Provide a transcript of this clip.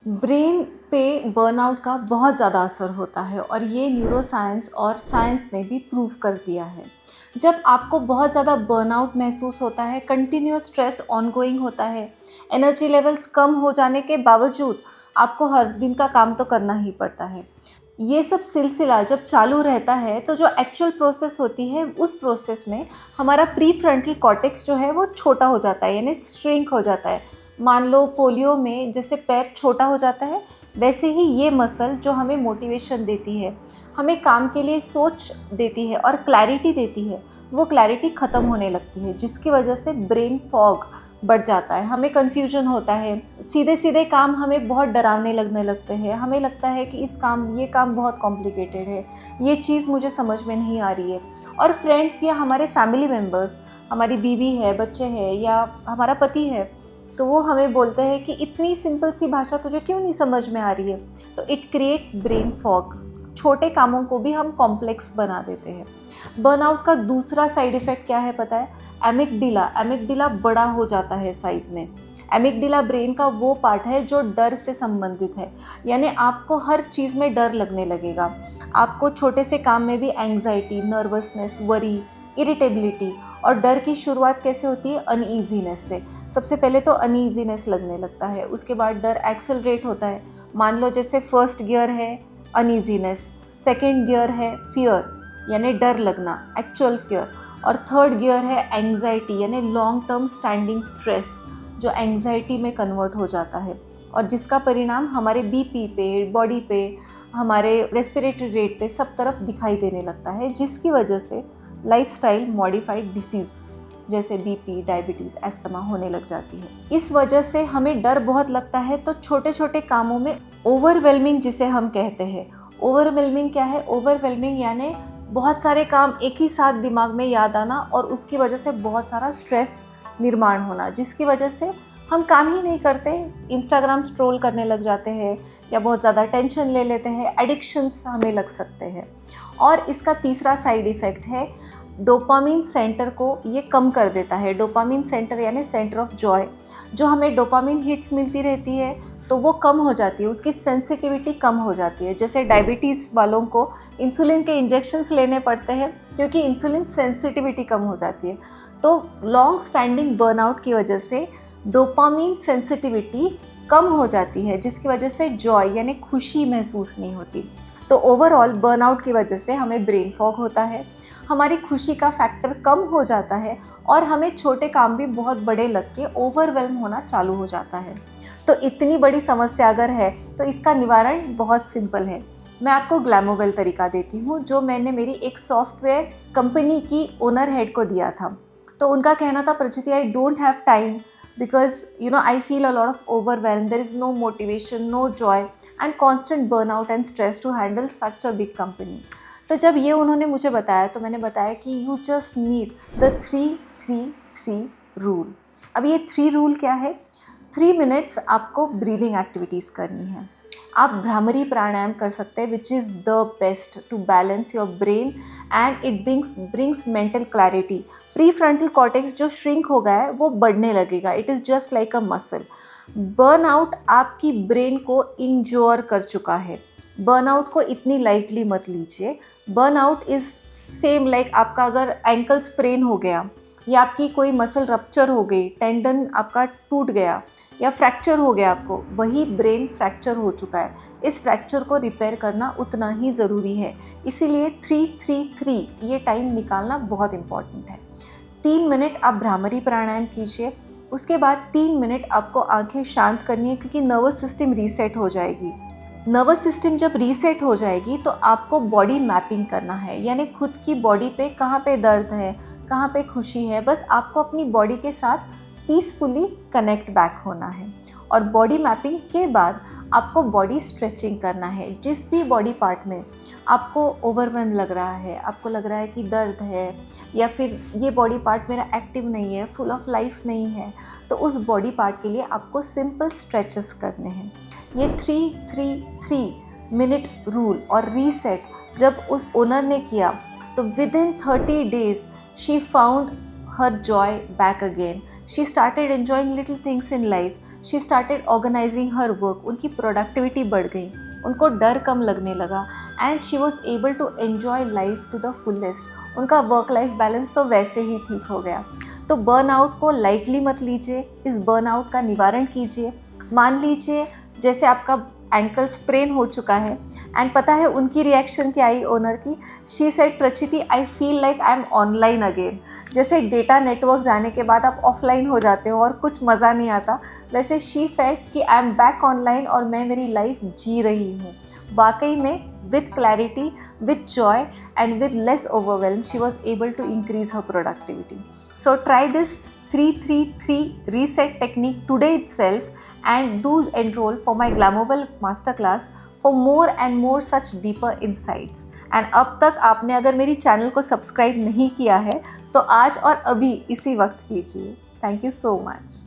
Brain पे burnout का बहुत ज़्यादा असर होता है और ये न्यूरोसाइंस और साइंस ने भी प्रूव कर दिया है। जब आपको बहुत ज़्यादा बर्नआउट महसूस होता है, कंटिन्यूअस स्ट्रेस ऑनगोइंग होता है, एनर्जी लेवल्स कम हो जाने के बावजूद आपको हर दिन का काम तो करना ही पड़ता है। ये सब सिलसिला जब चालू रहता है तो जो एक्चुअल प्रोसेस होती है उस प्रोसेस में हमारा प्री फ्रंटल कॉर्टेक्स जो है वो छोटा हो जाता है, यानी श्रिंक हो जाता है। मान लो पोलियो में जैसे पैर छोटा हो जाता है, वैसे ही ये मसल जो हमें मोटिवेशन देती है, हमें काम के लिए सोच देती है और क्लैरिटी देती है, वो क्लैरिटी ख़त्म होने लगती है, जिसकी वजह से ब्रेन फॉग बढ़ जाता है, हमें कन्फ्यूजन होता है, सीधे सीधे काम हमें बहुत डरावने लगने लगते हैं, हमें लगता है कि ये काम बहुत कॉम्प्लिकेटेड है, ये चीज़ मुझे समझ में नहीं आ रही है। और फ्रेंड्स या हमारे फैमिली मेम्बर्स, हमारी बीवी है, बच्चे हैं या हमारा पति है, तो वो हमें बोलते हैं कि इतनी सिंपल सी भाषा तुझे क्यों नहीं समझ में आ रही है। तो इट क्रिएट्स ब्रेन फॉग। छोटे कामों को भी हम कॉम्प्लेक्स बना देते हैं। बर्नआउट का दूसरा साइड इफ़ेक्ट क्या है पता है? एमिगडिला बड़ा हो जाता है साइज़ में। एमिगडिला ब्रेन का वो पार्ट है जो डर से संबंधित है, यानी आपको हर चीज़ में डर लगने लगेगा। आपको छोटे से काम में भी एंग्जाइटी, नर्वसनेस, वरी, इरिटेबिलिटी। और डर की शुरुआत कैसे होती है? अनईजीनेस से। सबसे पहले तो अनईजीनेस लगने लगता है, उसके बाद डर एक्सेलरेट होता है। मान लो जैसे फर्स्ट गियर है अनईजीनेस, सेकंड गियर है फियर यानी डर लगना, एक्चुअल फियर, और थर्ड गियर है एंग्जाइटी यानी लॉन्ग टर्म स्टैंडिंग स्ट्रेस, जो एंग्जाइटी में कन्वर्ट हो जाता है और जिसका परिणाम हमारे बीपी पे, बॉडी पे, हमारे रेस्पिरेटरी रेट पे सब तरफ दिखाई देने लगता है, जिसकी वजह से लाइफस्टाइल मॉडिफाइड डिसीज़ जैसे बीपी, डायबिटीज़, अस्थमा होने लग जाती है। इस वजह से हमें डर बहुत लगता है, तो छोटे छोटे कामों में ओवरवेलमिंग जिसे हम कहते हैं। ओवरवेलमिंग क्या है? ओवरवेलमिंग यानी बहुत सारे काम एक ही साथ दिमाग में याद आना और उसकी वजह से बहुत सारा स्ट्रेस निर्माण होना, जिसकी वजह से हम काम ही नहीं करते, इंस्टाग्राम स्क्रॉल करने लग जाते हैं या बहुत ज़्यादा टेंशन ले लेते हैं, एडिक्शंस हमें लग सकते हैं। और इसका तीसरा साइड इफ़ेक्ट है डोपामिन सेंटर को ये कम कर देता है। डोपामिन सेंटर यानी सेंटर ऑफ जॉय, जो हमें डोपामिन हिट्स मिलती रहती है तो वो कम हो जाती है, उसकी सेंसिटिविटी कम हो जाती है। जैसे डायबिटीज़ वालों को इंसुलिन के इंजेक्शंस लेने पड़ते हैं क्योंकि इंसुलिन सेंसिटिविटी कम हो जाती है। तो लॉन्ग स्टैंडिंग बर्नआउट की वजह से डोपामिन सेंसिटिविटी कम हो जाती है, जिसकी वजह से जॉय यानी खुशी महसूस नहीं होती। तो ओवरऑल बर्नआउट की वजह से हमें ब्रेन फॉग होता है, हमारी खुशी का फैक्टर कम हो जाता है और हमें छोटे काम भी बहुत बड़े लग के ओवरवेल्म होना चालू हो जाता है। तो इतनी बड़ी समस्या अगर है तो इसका निवारण बहुत सिंपल है। मैं आपको ग्लैमोवेल तरीका देती हूँ, जो मैंने मेरी एक सॉफ्टवेयर कंपनी की ओनर हेड को दिया था। तो उनका कहना था, Prachiti, I don't have time because I feel a lot of overwhelm, there is no motivation, no joy and constant burnout and stress to handle such a big company। तो जब ये उन्होंने मुझे बताया तो मैंने बताया कि you just need the 3-3-3 rule. अब ये 3 रूल क्या है? 3 मिनट्स आपको ब्रीदिंग एक्टिविटीज़ करनी है। आप भ्रामरी प्राणायाम कर सकते हैं, which is the best to balance your brain and it brings mental clarity. Prefrontal cortex जो श्रिंक हो गया है वो बढ़ने लगेगा। It is just like a muscle. Burnout आपकी ब्रेन को इंजोर कर चुका है। बर्नआउट को इतनी लाइटली मत लीजिए। बर्नआउट इज़ सेम लाइक आपका अगर एंकल स्प्रेन हो गया या आपकी कोई मसल रप्चर हो गई, टेंडन आपका टूट गया या फ्रैक्चर हो गया आपको, वही ब्रेन फ्रैक्चर हो चुका है। इस फ्रैक्चर को रिपेयर करना उतना ही ज़रूरी है। इसीलिए 3-3-3 ये टाइम निकालना बहुत इम्पॉर्टेंट है। 3 मिनट आप भ्रामरी प्राणायाम कीजिए, उसके बाद 3 मिनट आपको आंखें शांत करनी है, क्योंकि नर्वस सिस्टम रीसेट हो जाएगी। नर्वस सिस्टम जब रीसेट हो जाएगी तो आपको बॉडी मैपिंग करना है, यानी खुद की बॉडी पे कहाँ पे दर्द है, कहाँ पे खुशी है, बस आपको अपनी बॉडी के साथ पीसफुली कनेक्ट बैक होना है। और बॉडी मैपिंग के बाद आपको बॉडी स्ट्रेचिंग करना है। जिस भी बॉडी पार्ट में आपको ओवरवेल्म लग रहा है, आपको लग रहा है कि दर्द है या फिर ये बॉडी पार्ट मेरा एक्टिव नहीं है, फुल ऑफ लाइफ नहीं है, तो उस बॉडी पार्ट के लिए आपको सिंपल स्ट्रेचेस करने हैं। ये 3-3-3 मिनट रूल और रीसेट जब उस ओनर ने किया तो with in 30 days she found her joy back again. She started enjoying little things in life. She started organising her work, उनकी प्रोडक्टिविटी बढ़ गई, उनको डर कम लगने लगा and she was able to enjoy life to the fullest. उनका work life balance तो वैसे ही ठीक हो गया। तो बर्नआउट को लाइटली मत लीजिए, इस बर्नआउट का निवारण कीजिए। मान लीजिए जैसे आपका एंकल स्प्रेन हो चुका है एंड पता है उनकी रिएक्शन क्या आई ओनर की? She said, Prachiti I feel like I am online again. जैसे डेटा नेटवर्क जाने के बाद आप ऑफलाइन हो जाते हो और कुछ मज़ा नहीं आता, वैसे शी फेल्ट कि आई एम बैक ऑनलाइन और मैं मेरी लाइफ जी रही हूँ वाकई में, with clarity, with Joy and with less overwhelm. She was able to increase her productivity. So try this 3-3-3 reset technique today itself and do enroll for my Glamovel masterclass for more and more such deeper insights. And अब तक आपने अगर मेरी channel को subscribe नहीं किया है तो आज और अभी इसी वक्त कीजिए। Thank you so much.